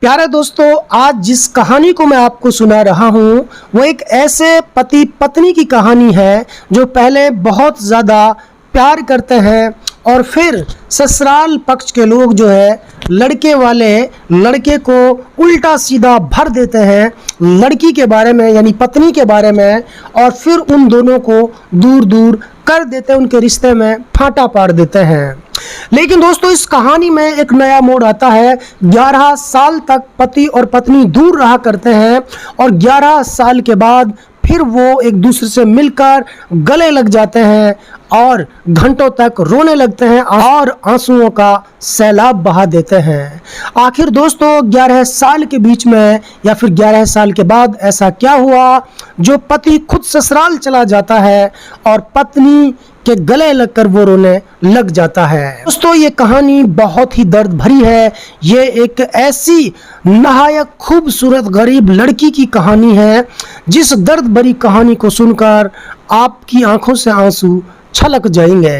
प्यारे दोस्तों, आज जिस कहानी को मैं आपको सुना रहा हूँ वो एक ऐसे पति पत्नी की कहानी है जो पहले बहुत ज़्यादा प्यार करते हैं और फिर ससुराल पक्ष के लोग जो है लड़के वाले लड़के को उल्टा सीधा भर देते हैं लड़की के बारे में, यानी पत्नी के बारे में, और फिर उन दोनों को दूर दूर कर देते हैं, उनके रिश्ते में फाटा पार देते हैं। लेकिन दोस्तों, इस कहानी में एक नया मोड़ आता है। 11 साल तक पति और पत्नी दूर रहा करते हैं और 11 साल के बाद फिर वो एक दूसरे से मिलकर गले लग जाते हैं और घंटों तक रोने लगते हैं और आंसुओं का सैलाब बहा देते हैं। आखिर दोस्तों, 11 साल के बीच में या फिर 11 साल के बाद ऐसा क्या हुआ जो पति खुद ससुराल चला जाता है और पत्नी के गले लगकर वो रोने लग जाता है। दोस्तों, ये कहानी बहुत ही दर्द भरी है। ये एक ऐसी नहायत खूबसूरत गरीब लड़की की कहानी है जिस दर्द भरी कहानी को सुनकर आपकी आंखों से आंसू छलक जाएंगे।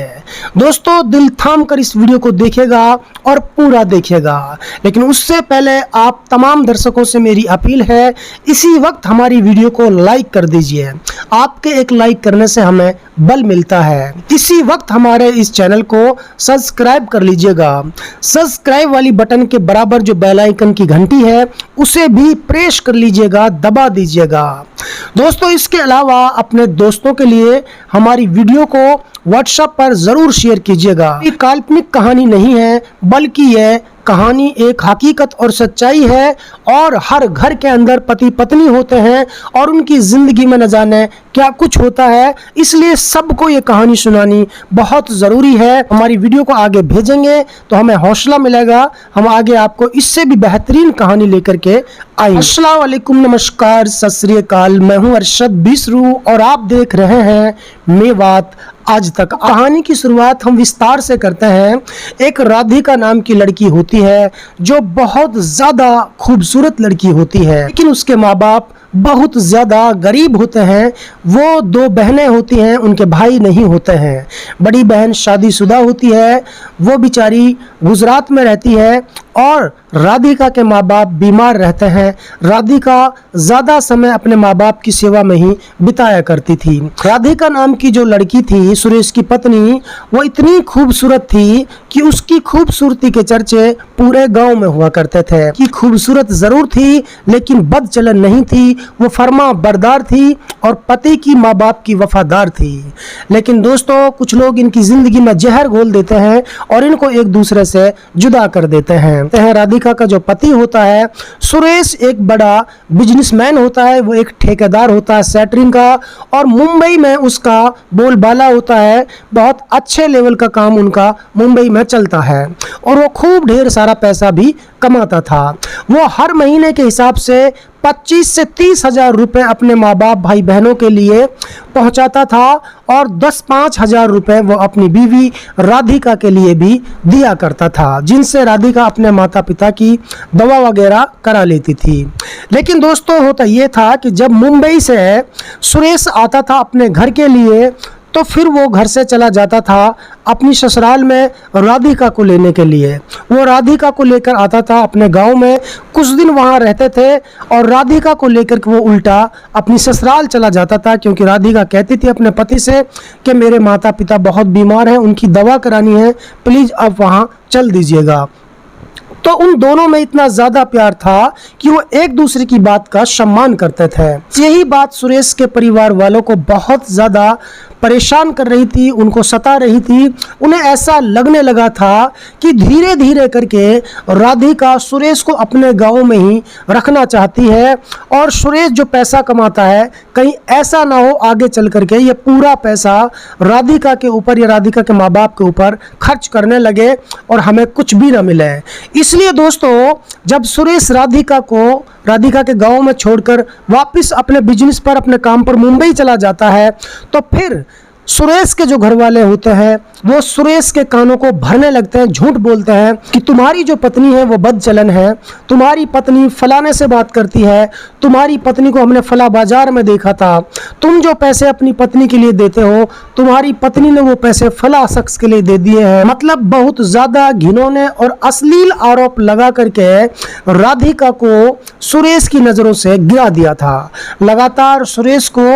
दोस्तों, दिल थाम कर इस वीडियो को देखिएगा और पूरा देखिएगा। लेकिन उससे पहले आप तमाम दर्शकों से मेरी अपील है, इसी वक्त हमारी वीडियो को लाइक कर दीजिए। आपके एक लाइक करने से हमें बल मिलता है। इसी वक्त हमारे इस चैनल को सब्सक्राइब कर लीजिएगा। सब्सक्राइब वाली बटन के बराबर जो बेल आइकन की घंटी है उसे भी प्रेस कर लीजिएगा, दबा दीजिएगा। दोस्तों, इसके अलावा अपने दोस्तों के लिए हमारी वीडियो को व्हाट्सएप पर जरूर शेयर कीजिएगा। ये काल्पनिक कहानी नहीं है, बल्कि यह कहानी एक हकीकत और सच्चाई है और हर घर के अंदर पति पत्नी होते हैं और उनकी जिंदगी में न जाने क्या कुछ होता है, इसलिए सबको ये कहानी सुनानी बहुत ज़रूरी है। हमारी वीडियो को आगे भेजेंगे तो हमें हौसला मिलेगा, हम आगे आपको इससे भी बेहतरीन कहानी लेकर के आएंगे। अस्सलाम वालेकुम, नमस्कार, सत श्री अकाल। मैं हूँ अरशद बिसरू और आप देख रहे हैं मेवात आज तक। कहानी की शुरुआत हम विस्तार से करते हैं। एक राधिका नाम की लड़की होती है जो बहुत ज़्यादा खूबसूरत लड़की होती है, लेकिन उसके माँ बाप बहुत ज़्यादा गरीब होते हैं। वो 2 बहनें होती हैं, उनके भाई नहीं होते हैं। बड़ी बहन शादीशुदा होती है, वो बेचारी गुजरात में रहती है और राधिका के माँ बाप बीमार रहते हैं। राधिका ज़्यादा समय अपने माँ बाप की सेवा में ही बिताया करती थी। राधिका नाम की जो लड़की थी, सुरेश की पत्नी, वो इतनी खूबसूरत थी कि उसकी खूबसूरती के चर्चे पूरे गांव में हुआ करते थे। कि खूबसूरत ज़रूर थी लेकिन बदचलन नहीं थी, वो फर्मा बरदार थी और पति की माँ बाप की वफादार थी। लेकिन दोस्तों, कुछ लोग इनकी ज़िंदगी में जहर घोल देते हैं और इनको एक दूसरे से जुदा कर देते हैं। राधिका का जो पति होता है सुरेश, एक बड़ा बिजनेसमैन होता है, वो एक ठेकेदार होता है सेटरिंग का, और मुंबई में उसका बोलबाला होता है। बहुत अच्छे लेवल का काम उनका मुंबई में चलता है और वो खूब ढेर सारा पैसा भी कमाता था। वो हर महीने के हिसाब से 25 से 30 हजार रुपये अपने माँ बाप भाई बहनों के लिए पहुंचाता था और 10-5 हजार रुपये वो अपनी बीवी राधिका के लिए भी दिया करता था, जिनसे राधिका अपने माता पिता की दवा वगैरह करा लेती थी। लेकिन दोस्तों, होता ये था कि जब मुंबई से सुरेश आता था अपने घर के लिए तो फिर वो घर से चला जाता था अपनी ससुराल में राधिका को लेने के लिए। वो राधिका को लेकर आता था अपने गांव में, कुछ दिन वहाँ रहते थे और राधिका को लेकर वो उल्टा अपनी ससुराल चला जाता था, क्योंकि राधिका कहती थी अपने पति से कि मेरे माता पिता बहुत बीमार हैं, उनकी दवा करानी है, प्लीज़ आप वहाँ चल दीजिएगा। तो उन दोनों में इतना ज़्यादा प्यार था कि वो एक दूसरे की बात का सम्मान करते थे। यही बात सुरेश के परिवार वालों को बहुत ज़्यादा परेशान कर रही थी, उनको सता रही थी। उन्हें ऐसा लगने लगा था कि धीरे धीरे करके राधिका सुरेश को अपने गांव में ही रखना चाहती है और सुरेश जो पैसा कमाता है कहीं ऐसा ना हो आगे चल करके ये पूरा पैसा राधिका के ऊपर या राधिका के माँ बाप के ऊपर खर्च करने लगे और हमें कुछ भी ना मिले। इसलिए दोस्तों, जब सुरेश राधिका के गांव में छोड़कर वापस अपने बिजनेस पर, अपने काम पर मुंबई चला जाता है, तो फिर सुरेश के जो घर वाले होते हैं वो सुरेश के कानों को भरने लगते हैं, झूठ बोलते हैं कि तुम्हारी जो पत्नी है वो बदचलन है, तुम्हारी पत्नी फलाने से बात करती है, तुम्हारी पत्नी को हमने फला बाजार में देखा था, तुम जो पैसे अपनी पत्नी के लिए देते हो तुम्हारी पत्नी ने वो पैसे फला शख्स के लिए दे दिए हैं। मतलब बहुत ज्यादा घिनौने और अश्लील आरोप लगा करके राधिका को सुरेश की नजरों से गिरा दिया था। लगातार सुरेश को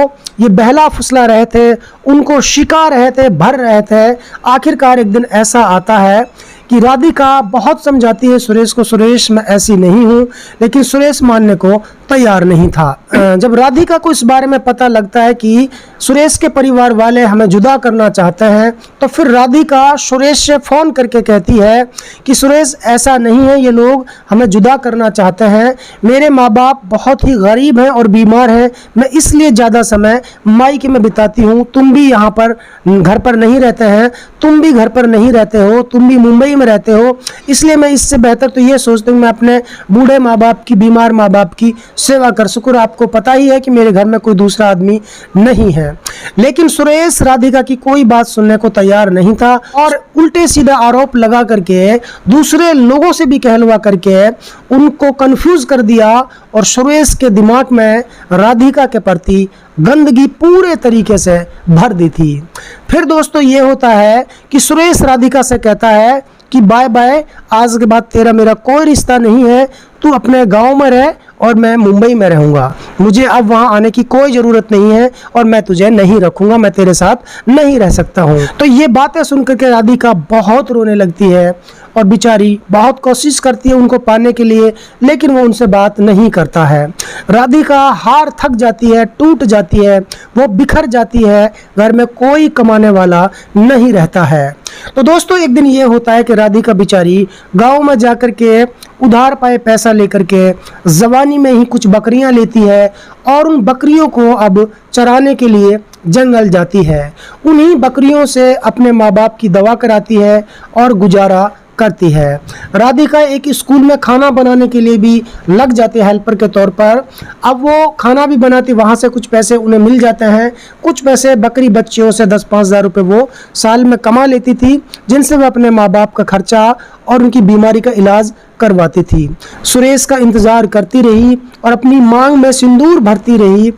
ये बहला फुसला रहे थे, उनको शिका रहे थे, भर रहे थे। आखिरकार एक दिन ऐसा आता है कि राधिका बहुत समझाती है सुरेश को, सुरेश मैं ऐसी नहीं हूँ, लेकिन सुरेश मानने को तैयार नहीं था। जब राधिका को इस बारे में पता लगता है कि सुरेश के परिवार वाले हमें जुदा करना चाहते हैं, तो फिर राधिका सुरेश से फ़ोन करके कहती है कि सुरेश ऐसा नहीं है, ये लोग हमें जुदा करना चाहते हैं। मेरे माँ बाप बहुत ही गरीब हैं और बीमार हैं, मैं इसलिए ज़्यादा समय मायके में बिताती हूँ। तुम भी यहाँ पर घर पर नहीं रहते हैं, तुम भी घर पर नहीं रहते हो, तुम भी मुंबई में रहते हो, इसलिए मैं इससे बेहतर तो ये सोचती हूँ मैं अपने बूढ़े माँ बाप की, बीमार माँ बाप की सेवा कर सकूं। आपको पता ही है कि मेरे घर में कोई दूसरा आदमी नहीं है। लेकिन सुरेश राधिका की कोई बात सुनने को तैयार नहीं था और उल्टे सीधे आरोप लगा करके दूसरे लोगों से भी कहलवा करके उनको कंफ्यूज कर दिया और सुरेश के दिमाग में राधिका के प्रति गंदगी पूरे तरीके से भर दी थी। फिर दोस्तों ये होता है कि सुरेश राधिका से कहता है कि बाय बाय, आज के बाद तेरा मेरा कोई रिश्ता नहीं है, तू अपने गांव में रह और मैं मुंबई में रहूँगा, मुझे अब वहाँ आने की कोई ज़रूरत नहीं है और मैं तुझे नहीं रखूँगा, मैं तेरे साथ नहीं रह सकता हूँ। तो ये बातें सुनकर के राधिका बहुत रोने लगती है और बेचारी बहुत कोशिश करती है उनको पाने के लिए, लेकिन वो उनसे बात नहीं करता है। राधिका हार थक जाती है, टूट जाती है, वो बिखर जाती है, घर में कोई कमाने वाला नहीं रहता है। तो दोस्तों एक दिन ये होता है कि राधिका बेचारी गांव में जाकर के उधार पाए पैसा लेकर के जवानी में ही कुछ बकरियां लेती है और उन बकरियों को अब चराने के लिए जंगल जाती है। उन्हीं बकरियों से अपने माँ बाप की दवा कराती है और गुजारा करती है। राधिका एक स्कूल में खाना बनाने के लिए भी लग जाती है हेल्पर के तौर पर। अब वो खाना भी बनाती, वहाँ से कुछ पैसे उन्हें मिल जाते हैं, कुछ पैसे बकरी बच्चियों से 10-5 हज़ार रुपये वो साल में कमा लेती थी, जिनसे वो अपने माँ बाप का खर्चा और उनकी बीमारी का इलाज करवाती थी। सुरेश का इंतज़ार करती रही और अपनी मांग में सिंदूर भरती रही।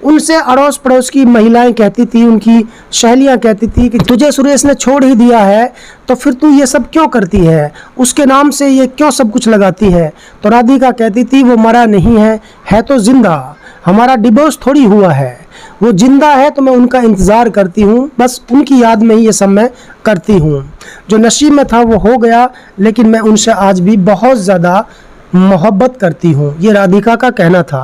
उनसे अड़ोस पड़ोस की महिलाएं कहती थी, उनकी सहेलियां कहती थी कि तुझे सुरेश ने छोड़ ही दिया है तो फिर तू ये सब क्यों करती है, उसके नाम से ये क्यों सब कुछ लगाती है। तो राधिका कहती थी वो मरा नहीं है तो जिंदा, हमारा डिवोर्स थोड़ी हुआ है, वो जिंदा है तो मैं उनका इंतज़ार करती हूँ, बस उनकी याद में ही ये सब मैं करती हूँ। जो नसीब में था वो हो गया, लेकिन मैं उनसे आज भी बहुत ज़्यादा मोहब्बत करती हूँ, ये राधिका का कहना था।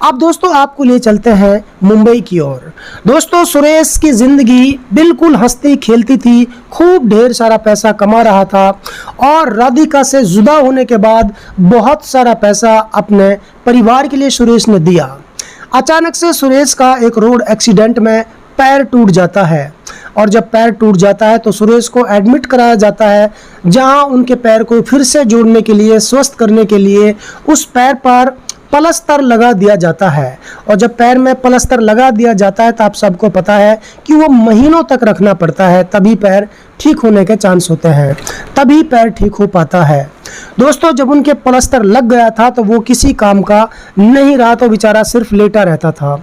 अब दोस्तों आपको ले चलते हैं मुंबई की ओर। दोस्तों सुरेश की ज़िंदगी बिल्कुल हंसती खेलती थी, खूब ढेर सारा पैसा कमा रहा था और राधिका से जुदा होने के बाद बहुत सारा पैसा अपने परिवार के लिए सुरेश ने दिया। अचानक से सुरेश का एक रोड एक्सीडेंट में पैर टूट जाता है और जब पैर टूट जाता है तो सुरेश को एडमिट कराया जाता है, जहां उनके पैर को फिर से जोड़ने के लिए, स्वस्थ करने के लिए उस पैर पर प्लास्टर लगा दिया जाता है। और जब पैर में प्लास्टर लगा दिया जाता है तो आप सबको पता है कि वो महीनों तक रखना पड़ता है, तभी पैर ठीक होने के चांस होते हैं, तभी पैर ठीक हो पाता है। दोस्तों जब उनके प्लास्टर लग गया था तो वो किसी काम का नहीं रहा, तो बेचारा सिर्फ लेटा रहता था।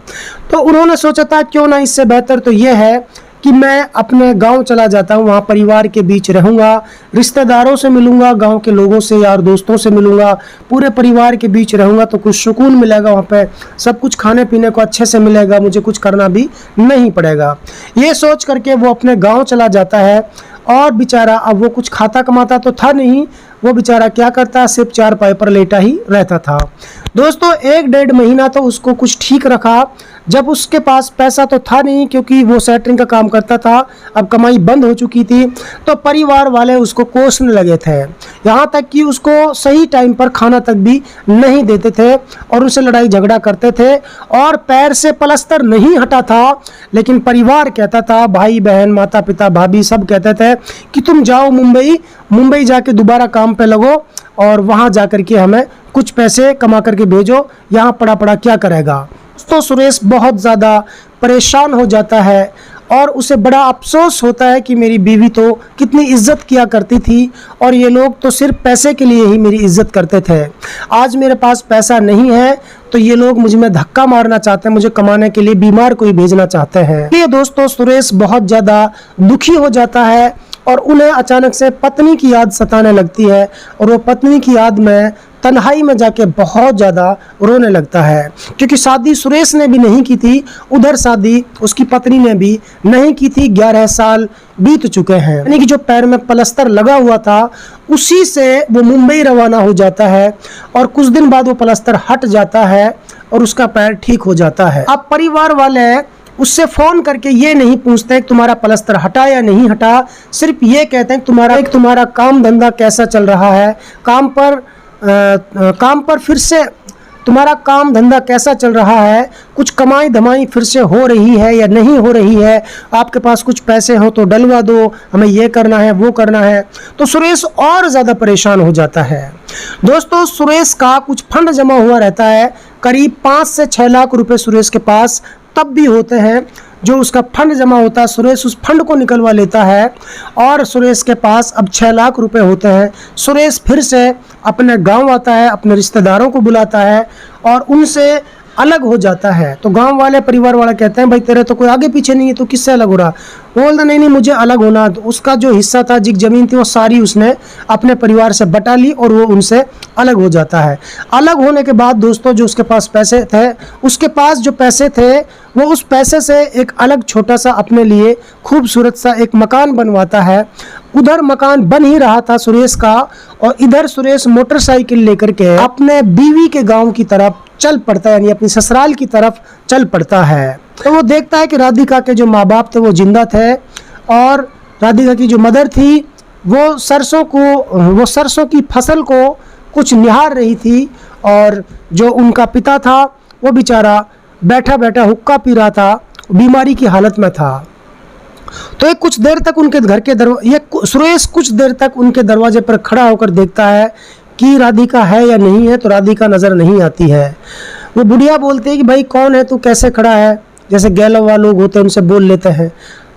तो उन्होंने सोचा था क्यों ना इससे बेहतर तो ये है कि मैं अपने गांव चला जाता हूं, वहाँ परिवार के बीच रहूंगा, रिश्तेदारों से मिलूंगा, गांव के लोगों से, यार दोस्तों से मिलूंगा, पूरे परिवार के बीच रहूंगा तो कुछ सुकून मिलेगा, वहाँ पे सब कुछ खाने पीने को अच्छे से मिलेगा, मुझे कुछ करना भी नहीं पड़ेगा। ये सोच करके वो अपने गाँव चला जाता है और बेचारा अब वो कुछ खाता कमाता तो था नहीं, वो बेचारा क्या करता है, सिर्फ चारपाई पर लेटा ही रहता था। दोस्तों 1-1.5 महीना तो उसको कुछ ठीक रखा। जब उसके पास पैसा तो था नहीं क्योंकि वो सेटरिंग का काम करता था, अब कमाई बंद हो चुकी थी, तो परिवार वाले उसको कोसने लगे थे, यहाँ तक कि उसको सही टाइम पर खाना तक भी नहीं देते थे और उनसे लड़ाई झगड़ा करते थे। और पैर से प्लास्टर नहीं हटा था, लेकिन परिवार कहता था, भाई बहन, माता पिता, भाभी सब कहते थे कि तुम जाओ मुंबई जाके दोबारा काम पे लगो और वहाँ जा कर के हमें कुछ पैसे कमा करके भेजो, यहाँ पड़ा पड़ा क्या करेगा। तो सुरेश बहुत ज़्यादा परेशान हो जाता है और उसे बड़ा अफसोस होता है कि मेरी बीवी तो कितनी इज्जत किया करती थी और ये लोग तो सिर्फ पैसे के लिए ही मेरी इज्जत करते थे। आज मेरे पास पैसा नहीं है तो ये लोग मुझ में धक्का मारना चाहते हैं, मुझे कमाने के लिए बीमार कोई भेजना चाहते हैं। ये दोस्तों सुरेश बहुत ज़्यादा दुखी हो जाता है और उन्हें अचानक से पत्नी की याद सताने लगती है और वो पत्नी की याद में तन्हाई में जाके बहुत ज़्यादा रोने लगता है, क्योंकि शादी सुरेश ने भी नहीं की थी, उधर शादी उसकी पत्नी ने भी नहीं की थी। 11 साल बीत चुके हैं, यानी कि जो पैर में प्लास्टर लगा हुआ था उसी से वो मुंबई रवाना हो जाता है और कुछ दिन बाद वो प्लास्टर हट जाता है और उसका पैर ठीक हो जाता है। अब परिवार वाले उससे फ़ोन करके ये नहीं पूछते कि तुम्हारा प्लास्टर हटा या नहीं हटा, सिर्फ ये कहते हैं कि तुम्हारा काम धंधा कैसा चल रहा है, काम पर फिर से तुम्हारा काम धंधा कैसा चल रहा है, कुछ कमाई धमाई फिर से हो रही है या नहीं हो रही है, आपके पास कुछ पैसे हो तो डलवा दो, हमें ये करना है वो करना है। तो सुरेश और ज़्यादा परेशान हो जाता है। दोस्तों सुरेश का कुछ फंड जमा हुआ रहता है, करीब 5 से 6 लाख रुपए सुरेश के पास तब भी होते हैं। जो उसका फंड जमा होता है सुरेश उस फंड को निकलवा लेता है और सुरेश के पास अब 6 लाख रुपए होते हैं। सुरेश फिर से अपने गांव आता है, अपने रिश्तेदारों को बुलाता है और उनसे अलग हो जाता है। तो गांव वाले परिवार वाले कहते हैं भाई तेरे तो कोई आगे पीछे नहीं है, तो किससे अलग हो रहा? वो बोलता नहीं मुझे अलग होना। तो उसका जो हिस्सा था, जिस जमीन थी, वो सारी उसने अपने परिवार से बटा ली और वो उनसे अलग हो जाता है। अलग होने के बाद दोस्तों जो उसके पास पैसे थे, उसके पास जो पैसे थे वो उस पैसे से एक अलग छोटा सा अपने लिए खूबसूरत सा एक मकान बनवाता है। उधर मकान बन ही रहा था सुरेश का और इधर सुरेश मोटरसाइकिल लेकर के अपने बीवी के गांव की तरफ चल पड़ता है, यानी अपनी ससुराल की तरफ चल पड़ता है। तो वो देखता है कि राधिका के जो माँ बाप थे वो जिंदा थे और राधिका की जो मदर थी वो सरसों की फसल को कुछ निहार रही थी और जो उनका पिता था वो बेचारा बैठा बैठा हुक्का पी रहा था, बीमारी की हालत में था। तो कुछ देर तक उनके घर के सुरेश कुछ देर तक उनके दरवाजे पर खड़ा होकर देखता है कि राधिका है या नहीं है। तो राधिका नज़र नहीं आती है। वो बुढ़िया बोलती है कि भाई कौन है तू, कैसे खड़ा है, जैसे गैलवा लोग होते हैं उनसे बोल लेते हैं।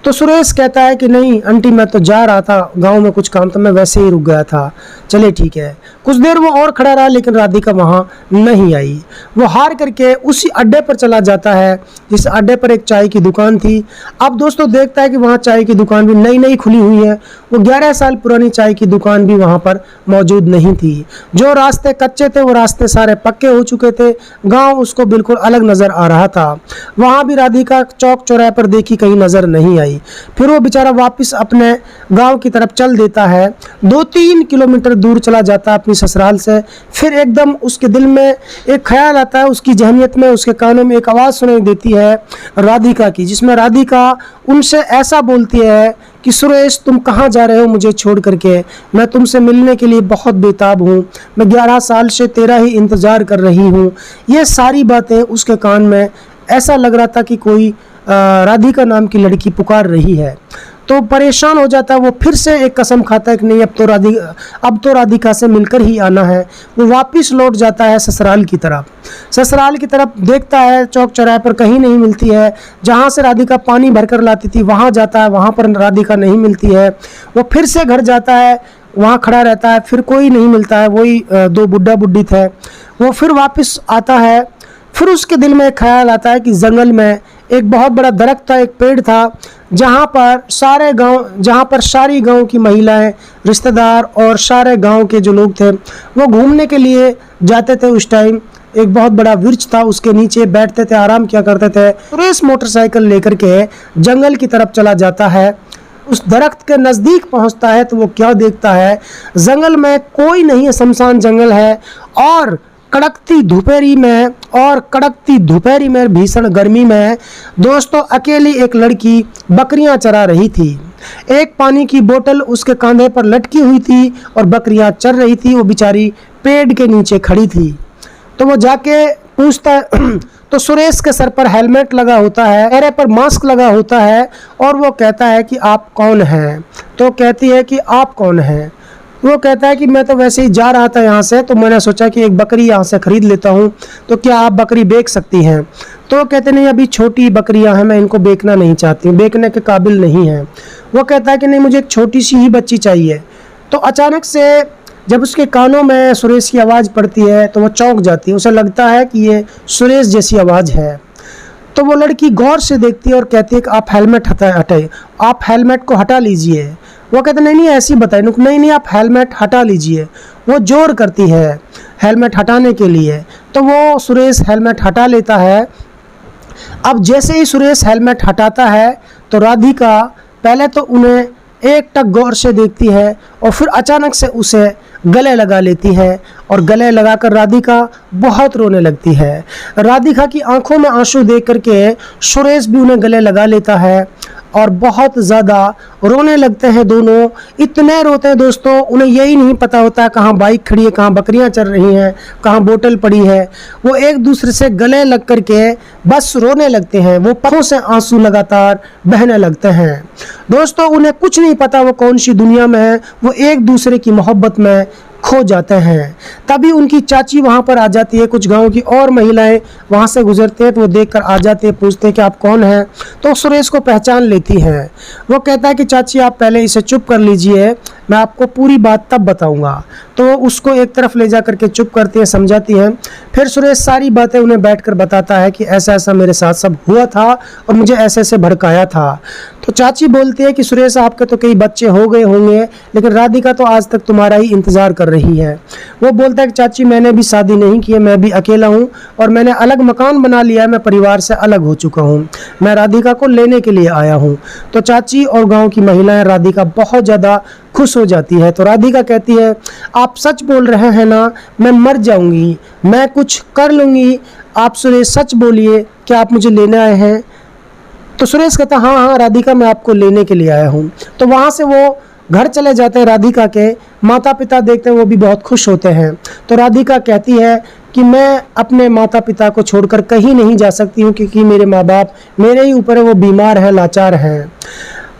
तो सुरेश कहता है कि नहीं आंटी मैं तो जा रहा था गांव में कुछ काम था, मैं वैसे ही रुक गया था, चले ठीक है। कुछ देर वो और खड़ा रहा लेकिन राधिका वहाँ नहीं आई। वो हार करके उसी अड्डे पर चला जाता है जिस अड्डे पर एक चाय की दुकान थी। अब दोस्तों देखता है कि वहाँ चाय की दुकान भी नई नई खुली हुई है। वो 11 साल पुरानी चाय की दुकान भी वहाँ पर मौजूद नहीं थी। जो रास्ते कच्चे थे वो रास्ते सारे पक्के हो चुके थे। गाँव उसको बिल्कुल अलग नज़र आ रहा था। वहाँ भी राधिका चौक चौराहे पर देखी, कहीं नज़र नहीं आई। फिर वो बेचारा वापस अपने गांव की तरफ चल देता है। 2-3 किलोमीटर दूर चला जाता है अपनी ससुराल से। फिर एकदम उसके दिल में एक ख्याल आता है, उसकी जहनियत में, उसके कानों में एक आवाज़ सुनाई देती है राधिका की, जिसमें राधिका उनसे ऐसा बोलती है कि सुरेश तुम कहाँ जा रहे हो मुझे छोड़ करके, मैं तुमसे मिलने के लिए बहुत बेताब हूँ, मैं 11 साल से तेरा ही इंतज़ार कर रही हूँ। ये सारी बातें उसके कान में ऐसा लग रहा था कि कोई राधिका नाम की लड़की पुकार रही है। तो परेशान हो जाता है। वो फिर से एक कसम खाता है कि नहीं अब तो राधिका से मिलकर ही आना है। वो वापस लौट जाता है ससुराल की तरफ देखता है चौक चौराहे पर कहीं नहीं मिलती है। जहाँ से राधिका पानी भरकर लाती थी वहाँ जाता है, वहाँ पर राधिका नहीं मिलती है। वो फिर से घर जाता है, वहाँ खड़ा रहता है, फिर कोई नहीं मिलता है, वही 2 बुड्ढा बुड्ढी थे। वो फिर वापस आता है। फिर उसके दिल में एक ख्याल आता है कि जंगल में एक बहुत बड़ा दरख्त था, एक पेड़ था, जहाँ पर सारी गांव की महिलाएं, रिश्तेदार और सारे गांव के जो लोग थे वो घूमने के लिए जाते थे। उस टाइम एक बहुत बड़ा वृक्ष था, उसके नीचे बैठते थे, आराम किया करते थे। सुरेश मोटरसाइकिल लेकर के जंगल की तरफ चला जाता है। उस दरख्त के नज़दीक पहुंचता है तो वो क्या देखता है, जंगल में कोई नहीं है, शमशान जंगल है और कड़कती दोपहरी में भीषण गर्मी में दोस्तों अकेली एक लड़की बकरियां चरा रही थी। एक पानी की बोतल उसके कंधे पर लटकी हुई थी और बकरियां चर रही थी। वो बेचारी पेड़ के नीचे खड़ी थी। तो वो जाके पूछता है तो सुरेश के सर पर हेलमेट लगा होता है, चेहरे पर मास्क लगा होता है और वो कहता है कि आप कौन हैं। तो कहती है कि आप कौन हैं। वो कहता है कि मैं तो वैसे ही जा रहा था यहाँ से, तो मैंने सोचा कि एक बकरी यहाँ से ख़रीद लेता हूँ, तो क्या आप बकरी बेच सकती हैं? तो वो कहते नहीं, अभी छोटी बकरियाँ हैं, मैं इनको बेचना नहीं चाहती, बेचने के काबिल नहीं है। वो कहता है कि नहीं, मुझे एक छोटी सी ही बच्ची चाहिए। तो अचानक से जब उसके कानों में सुरेश की आवाज़ पड़ती है तो वो चौंक जाती है, उसे लगता है कि ये सुरेश जैसी आवाज़ है। तो वो लड़की गौर से देखती है और कहती है कि आप हेलमेट हटाइए, आप हेलमेट को हटा लीजिए। वो कहते नहीं नहीं ऐसी बताइए, नहीं नहीं आप हेलमेट हटा लीजिए। वो जोर करती है हेलमेट हटाने के लिए, तो वो सुरेश हेलमेट हटा लेता है। अब जैसे ही सुरेश हेलमेट हटाता है तो राधिका पहले तो उन्हें एक टक गौर से देखती है और फिर अचानक से उसे गले लगा लेती है, और गले लगाकर राधिका बहुत रोने लगती है। राधिका की आंखों में आंसू देख करके सुरेश भी उन्हें गले लगा लेता है और बहुत ज़्यादा रोने लगते हैं दोनों। इतने रोते हैं दोस्तों, उन्हें यही नहीं पता होता है कहाँ बाइक खड़ी है, कहाँ बकरियां चल रही हैं, कहाँ बोतल पड़ी है। वो एक दूसरे से गले लग करके बस रोने लगते हैं, वो आंखों से आंसू लगातार बहने लगते हैं। दोस्तों उन्हें कुछ नहीं पता वो कौन सी दुनिया में है, वो एक दूसरे की मोहब्बत में खो जाते हैं। तभी उनकी चाची वहाँ पर आ जाती है, कुछ गांव की और महिलाएं वहाँ से गुजरते हैं तो वो देखकर आ जाते हैं, पूछते हैं कि आप कौन हैं। तो सुरेश को पहचान लेती हैं। वो कहता है कि चाची आप पहले इसे चुप कर लीजिए, मैं आपको पूरी बात तब बताऊंगा। तो उसको एक तरफ ले जा करके चुप करती है, समझाती है। फिर सुरेश सारी बातें उन्हें बैठकर बताता है कि ऐसा ऐसा मेरे साथ सब हुआ था और मुझे ऐसे ऐसे भड़काया था। तो चाची बोलती है कि सुरेश आपके तो कई बच्चे हो गए होंगे, लेकिन राधिका तो आज तक तुम्हारा ही इंतज़ार कर रही है। वो बोलता है कि चाची मैंने भी शादी नहीं की है, मैं भी अकेला हूँ और मैंने अलग मकान बना लिया है, मैं परिवार से अलग हो चुका हूँ, मैं राधिका को लेने के लिए आया हूँ। तो चाची और गाँव की महिलाएं राधिका बहुत ज़्यादा खुश हो जाती है। तो राधिका कहती है आप सच बोल रहे हैं ना, मैं मर जाऊंगी, मैं कुछ कर लूँगी, आप सुरेश सच बोलिए, क्या आप मुझे लेने आए हैं? तो सुरेश कहता हाँ हाँ राधिका मैं आपको लेने के लिए आया हूँ। तो वहाँ से वो घर चले जाते हैं। राधिका के माता पिता देखते हैं, वो भी बहुत खुश होते हैं। तो राधिका कहती है कि मैं अपने माता पिता को छोड़कर कहीं नहीं जा सकती हूँ, क्योंकि मेरे माँ बाप मेरे ही ऊपर है, वो बीमार हैं, लाचार हैं।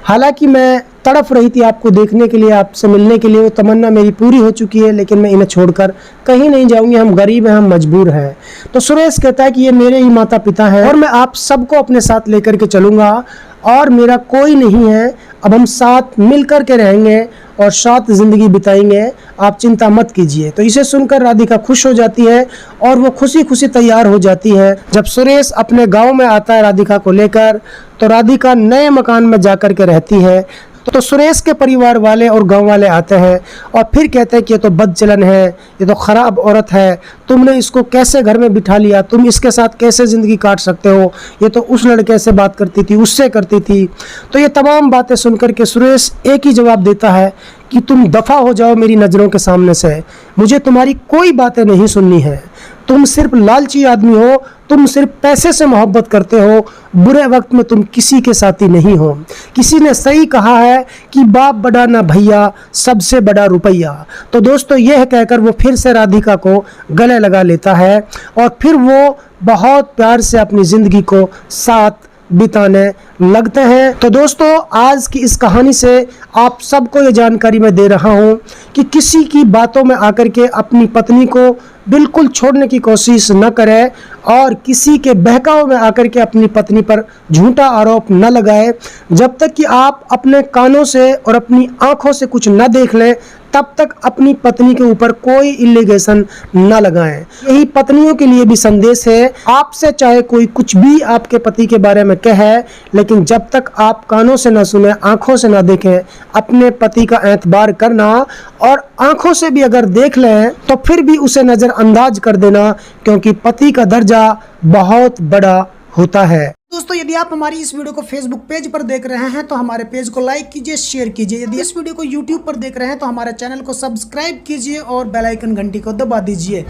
हालांकि मैं तड़प रही थी आपको देखने के लिए, आपसे मिलने के लिए, वो तमन्ना मेरी पूरी हो चुकी है, लेकिन मैं इन्हें छोड़कर कहीं नहीं जाऊंगी, हम गरीब हैं, हम मजबूर हैं। तो सुरेश कहता है कि ये मेरे ही माता पिता हैं और मैं आप सबको अपने साथ लेकर के चलूँगा और मेरा कोई नहीं है, अब हम साथ मिल कर के रहेंगे और साथ ज़िंदगी बिताएंगे, आप चिंता मत कीजिए। तो इसे सुनकर राधिका खुश हो जाती है और वो खुशी खुशी तैयार हो जाती है। जब सुरेश अपने गांव में आता है राधिका को लेकर, तो राधिका नए मकान में जाकर के रहती है। तो सुरेश के परिवार वाले और गांव वाले आते हैं और फिर कहते हैं कि ये तो बदचलन है, ये तो ख़राब औरत है, तुमने इसको कैसे घर में बिठा लिया, तुम इसके साथ कैसे ज़िंदगी काट सकते हो, ये तो उस लड़के से बात करती थी, उससे करती थी। तो ये तमाम बातें सुनकर के सुरेश एक ही जवाब देता है कि तुम दफ़ा हो जाओ मेरी नज़रों के सामने से, मुझे तुम्हारी कोई बातें नहीं सुननी है, तुम सिर्फ लालची आदमी हो, तुम सिर्फ पैसे से मोहब्बत करते हो, बुरे वक्त में तुम किसी के साथी नहीं हो। किसी ने सही कहा है कि बाप बड़ा ना भैया, सबसे बड़ा रुपया। तो दोस्तों यह कहकर वो फिर से राधिका को गले लगा लेता है और फिर वो बहुत प्यार से अपनी ज़िंदगी को साथ बिताने लगते हैं। तो दोस्तों आज की इस कहानी से आप सबको ये जानकारी मैं दे रहा हूँ कि किसी की बातों में आकर के अपनी पत्नी को बिल्कुल छोड़ने की कोशिश न करें और किसी के बहकाव में आकर के अपनी पत्नी पर झूठा आरोप न लगाएं। जब तक कि आप अपने कानों से और अपनी आंखों से कुछ न देख लें, तब तक अपनी पत्नी के ऊपर कोई इलिगेशन न लगाएं। यही पत्नियों के लिए भी संदेश है, आपसे चाहे कोई कुछ भी आपके पति के बारे में कहे, लेकिन जब तक आप कानों से न सुने, आंखों से न देखें, अपने पति का एतबार करना और आंखों से भी अगर देख लें तो फिर भी उसे नज़रअंदाज कर देना, क्योंकि पति का दर्जा बहुत बड़ा होता है। दोस्तों यदि आप हमारी इस वीडियो को फेसबुक पेज पर देख रहे हैं तो हमारे पेज को लाइक कीजिए, शेयर कीजिए। यदि इस वीडियो को यूट्यूब पर देख रहे हैं तो हमारे चैनल को सब्सक्राइब कीजिए और बेल आइकन घंटी को दबा दीजिए।